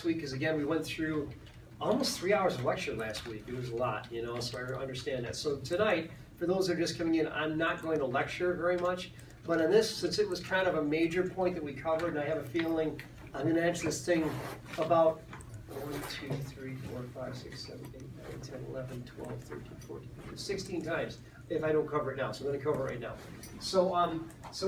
week, because again, we went through almost 3 hours of lecture last week. It was a lot, so I understand that. So tonight, for those that are just coming in, I'm not going to lecture very much, but on this, since it was kind of a major point that we covered, and I have a feeling I'm going to answer this thing about 1, 2, 3, 4, 5, 6, 7, 8, 9, 10, 11, 12, 13, 14, 15, 16 times if I don't cover it now. So I'm going to cover it right now. So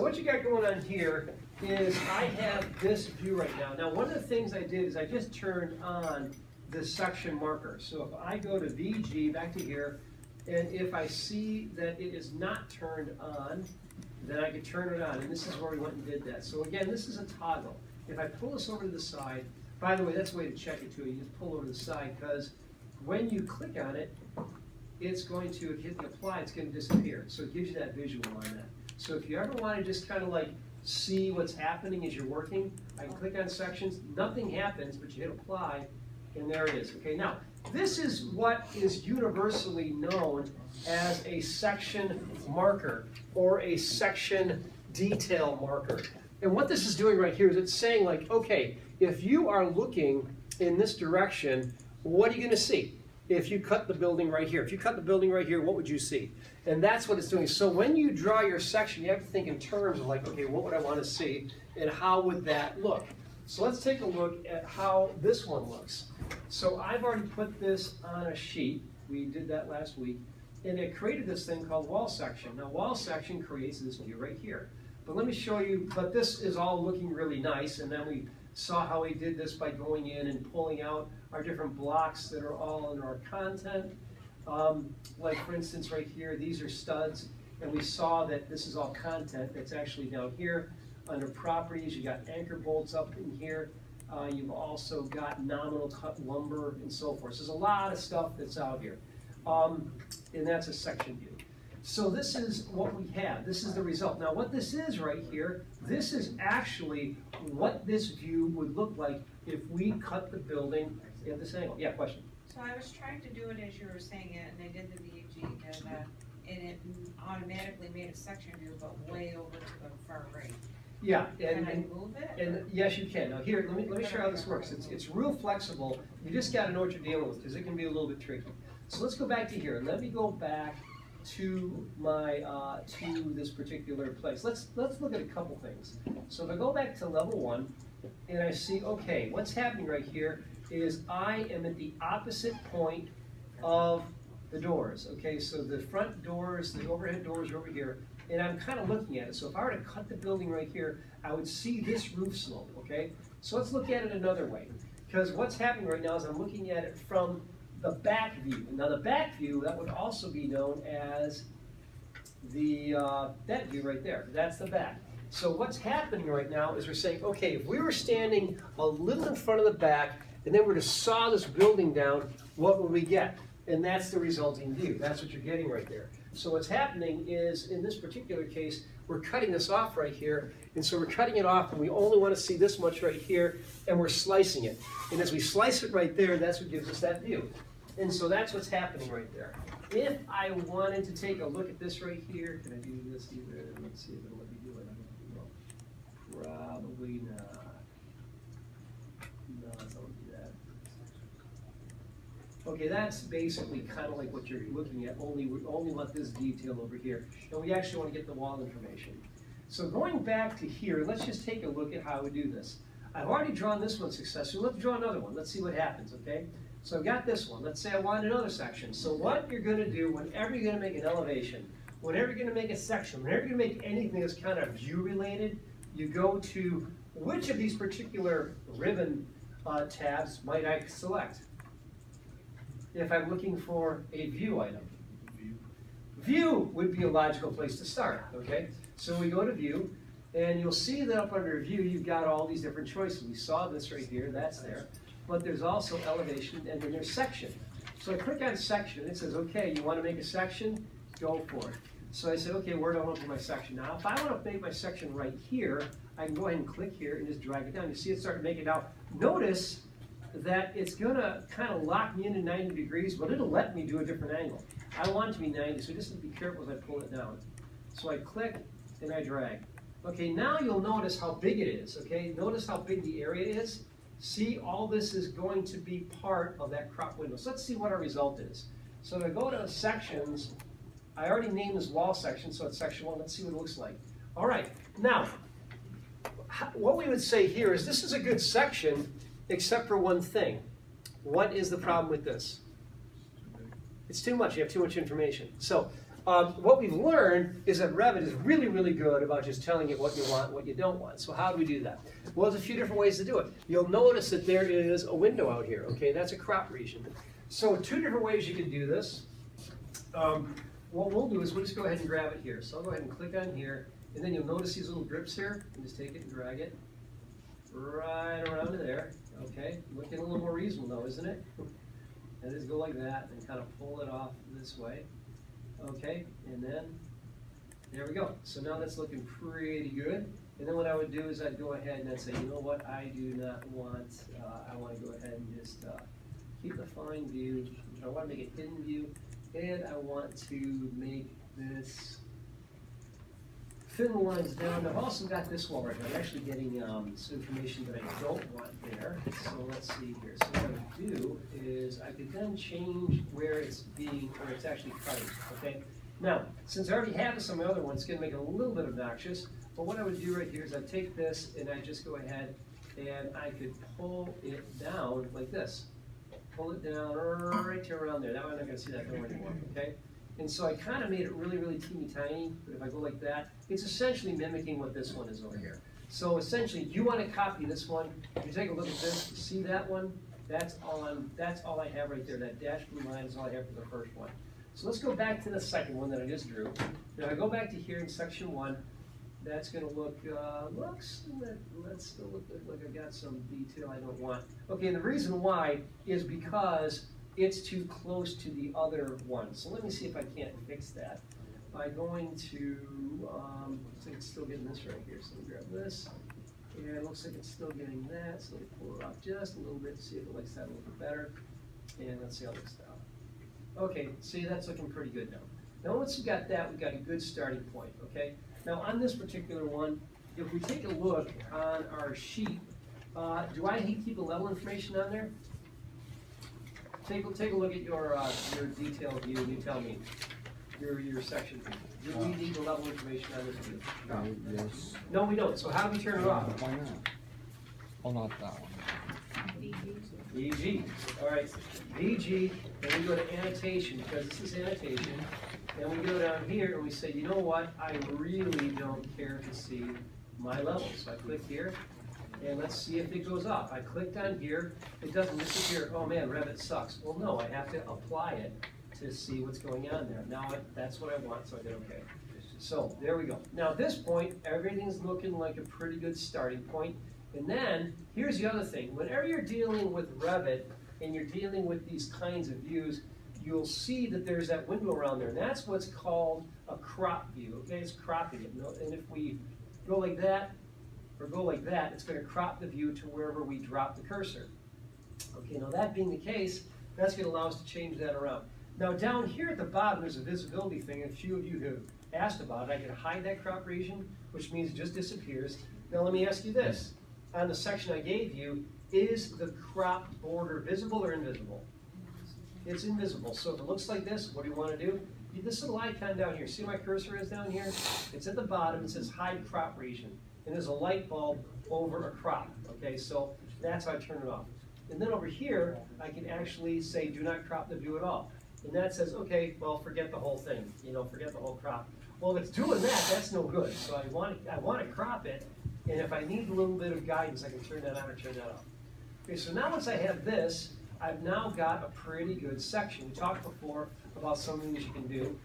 what you got going on here is I have this view right now. Now, one of the things I did is I just turned on this section marker. So if I go to VG, back to here, and if I see that it is not turned on, then I can turn it on. And this is where we went and did that. So again, this is a toggle. If I pull this over to the side, by the way, that's a way to check it too. You just pull over to the side, because when you click on it, it's going to hit the apply, it's going to disappear. So it gives you that visual on that. So if you ever want to just kind of like see what's happening as you're working, I can click on sections, nothing happens, but you hit apply, and there it is. Okay, now, this is what is universally known as a section marker or a section detail marker. And what this is doing right here is it's saying like, okay, if you are looking in this direction, what are you going to see? If you cut the building right here. If you cut the building right here, what would you see? And that's what it's doing. So when you draw your section, you have to think in terms of like, okay, what would I want to see and how would that look? So let's take a look at how this one looks. So I've already put this on a sheet. We did that last week. And it created this thing called wall section. Now wall section creates this view right here. But let me show you, but this is all looking really nice. And then we saw how we did this by going in and pulling out our different blocks that are all in our content. Like for instance right here, these are studs, and we saw that this is all content that's actually down here. Under properties, you got anchor bolts up in here. You've also got nominal cut lumber and so forth. So there's a lot of stuff that's out here. And that's a section view. So this is what we have. This is the result. Now what this is right here, this is actually what this view would look like if we cut the building at this angle. Yeah, question? So I was trying to do it as you were saying it, and I did the VG, and it automatically made a section view, but way over to the far right. Yeah, Can I move it? And yes, you can. Now here, let me show you how this works. It's real flexible. You just got to know what you're dealing with, because it can be a little bit tricky. So let's go back to here. Let me go back to my to this particular place. Let's look at a couple things. So if I go back to level 1, and I see, okay, what's happening right here is I am at the opposite point of the doors. Okay, so the front doors, the overhead doors are over here, and I'm kind of looking at it. So if I were to cut the building right here, I would see this roof slope. Okay, so let's look at it another way, because what's happening right now is I'm looking at it from the back view. Now the back view, that would also be known as the that view right there. That's the back. So what's happening right now is we're saying, okay, if we were standing a little in front of the back and then we're to saw this building down, what would we get? And that's the resulting view. That's what you're getting right there. So what's happening is, in this particular case, we're cutting this off right here, and so we're cutting it off, and we only want to see this much right here, and we're slicing it. And as we slice it right there, that's what gives us that view. And so that's what's happening right there. If I wanted to take a look at this right here, can I do this either? Let's see if it'll let me do it. Probably not. No, don't do that. Okay, that's basically kind of like what you're looking at, only want this detail over here. And we actually want to get the wall information. So going back to here, let's just take a look at how we do this. I've already drawn this one successfully. Let's draw another one. Let's see what happens, okay? So I've got this one. Let's say I want another section. So what you're going to do whenever you're going to make an elevation, whenever you're going to make a section, whenever you're going to make anything that's kind of view-related, you go to which of these particular ribbon tabs might I select? If I'm looking for a view item. View would be a logical place to start, okay? So we go to view, and you'll see that up under view, you've got all these different choices. We saw this right here, that's there. But there's also elevation, and then there's section. So I click on section, and it says, okay, you want to make a section? Go for it. So I said, okay, where do I want to put my section? Now, if I want to make my section right here, I can go ahead and click here and just drag it down. You see it starting to make it out. Notice that it's going to kind of lock me into 90 degrees, but it'll let me do a different angle. I want it to be 90, so just be careful as I pull it down. So I click and I drag. Okay, now you'll notice how big it is, okay? Notice how big the area is. See, all this is going to be part of that crop window. So let's see what our result is. So to go to sections, I already named this wall section, so it's section 1. Let's see what it looks like. All right, now, what we would say here is this is a good section, except for one thing. What is the problem with this? It's too much. You have too much information. So what we've learned is that Revit is really, really good about just telling you what you want and what you don't want. So how do we do that? Well, there's a few different ways to do it. You'll notice that there is a window out here. Okay, that's a crop region. So 2 different ways you can do this. What we'll do is we'll just go ahead and grab it here. So I'll go ahead and click on here, and then you'll notice these little grips here. And just take it and drag it right around to there. Okay, looking a little more reasonable though, isn't it? And just go like that and kind of pull it off this way. Okay, and then there we go. So now that's looking pretty good. And then what I would do is I'd go ahead and I'd say, you know what, I do not want, I want to go ahead and just keep the fine view. I want to make it hidden view. And I want to make this thin the lines down. I've also got this wall right here. I'm actually getting some information that I don't want there. So let's see here. So what I would do is I could then change where it's actually cutting. Okay. Now, since I already have this on my other one, it's going to make it a little bit obnoxious. But what I would do right here is I take this and I just go ahead and I could pull it down like this. Pull it down right to around there. That way I'm not going to see that door anymore. Okay. And so I kind of made it really, really teeny tiny, but if I go like that, it's essentially mimicking what this one is over here. So essentially, you want to copy this one. If you take a look at this, you see that one? That's all I have right there. That dashed blue line is all I have for the first one. So let's go back to the second one that I just drew. Now I go back to here in section 1. That's going to look, let's still look like I got some detail I don't want. Okay, and the reason why is because it's too close to the other one. So let me see if I can't fix that by going to, looks like it's still getting this right here. So let me grab this, and it looks like it's still getting that. So let me pull it off just a little bit to see if it likes that a little bit better. And let's see how it looks now. Okay, see, that's looking pretty good now. Now once we got that, we got a good starting point, okay? Now on this particular one, if we take a look on our sheet, do I keep a level information on there? Take a look at your detailed view and you tell me your section view. Do we need the level information on this view? Yes. No, we don't. So how do we turn it off? Why not? Oh, not that one. VG. All right. VG, and we go to annotation because this is annotation. And we go down here and we say, you know what? I really don't care to see my level. So I click here. And let's see if it goes off. I clicked on here, it doesn't disappear. Oh man, Revit sucks. Well, no, I have to apply it to see what's going on there. Now that's what I want, so I did okay. So there we go. Now at this point, everything's looking like a pretty good starting point. And then here's the other thing. Whenever you're dealing with Revit and you're dealing with these kinds of views, you'll see that there's that window around there. And that's what's called a crop view. Okay, it's cropping it. And if we go like that, or go like that, it's going to crop the view to wherever we drop the cursor. Okay, now that being the case, that's going to allow us to change that around. Now down here at the bottom, there's a visibility thing, and a few of you have asked about it. I can hide that crop region, which means it just disappears. Now let me ask you this. On the section I gave you, is the crop border visible or invisible? It's invisible. So if it looks like this, what do you want to do? This little icon down here, see my cursor is down here? It's at the bottom, it says hide crop region. And there's a light bulb over a crop, okay? So that's how I turn it off. And then over here, I can actually say do not crop the view at all. And that says, okay, well, forget the whole thing, forget the whole crop. Well, if it's doing that, that's no good. So I want to crop it, and if I need a little bit of guidance, I can turn that on or turn that off. Okay, so now once I have this, I've now got a pretty good section. We talked before about some things you can do.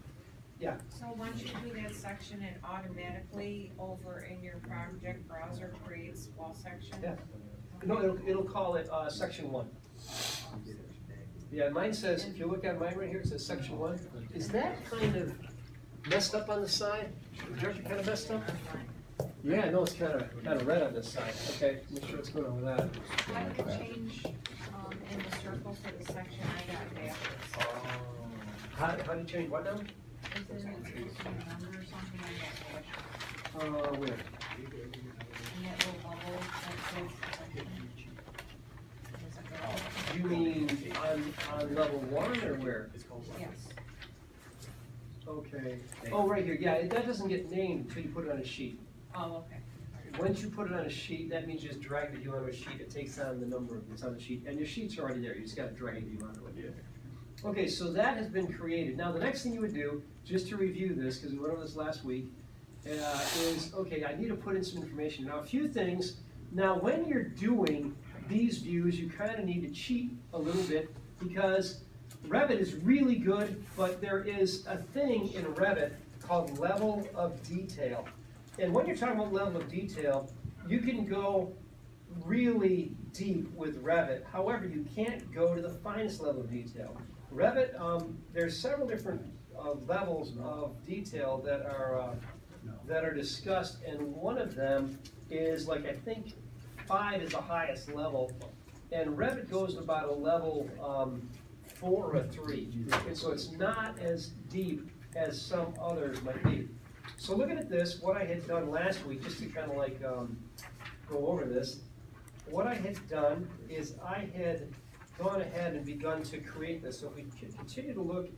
Yeah. So once you do that section, it automatically over in your project browser creates wall section? Yeah. No, it'll call it section 1. Yeah, mine says, if you look at mine right here, it says section 1. Is that kind of messed up on the side? Is yours kind of messed up? Yeah, no, it's kind of red on this side. Okay, make sure what's going on with that. I could change in the circle for the section I got backwards. How do you change what now? Is there a number or something on that question? Where? In that little bubble that says section? you mean on level 1 or where? Yes. Okay. Oh, right here, yeah, that doesn't get named until you put it on a sheet. Oh, okay. Once you put it on a sheet, that means you just drag the view onto a sheet, it takes on the number that's on the sheet, and your sheets are already there, you just gotta drag the view onto it. Okay, so that has been created. Now, the next thing you would do, just to review this, because we went over this last week, is, okay, I need to put in some information. Now, a few things. Now, when you're doing these views, you kind of need to cheat a little bit, because Revit is really good, but there is a thing in Revit called level of detail. And when you're talking about level of detail, you can go really deep with Revit. However, you can't go to the finest level of detail. Revit, there's several different levels of detail that are discussed, and one of them is, like, I think 5 is the highest level, and Revit goes to about a level 4 or a 3, and so it's not as deep as some others might be. So looking at this, what I had done last week, just to kind of like go over this, what I had done is I had gone ahead and begun to create this. So if we continue to look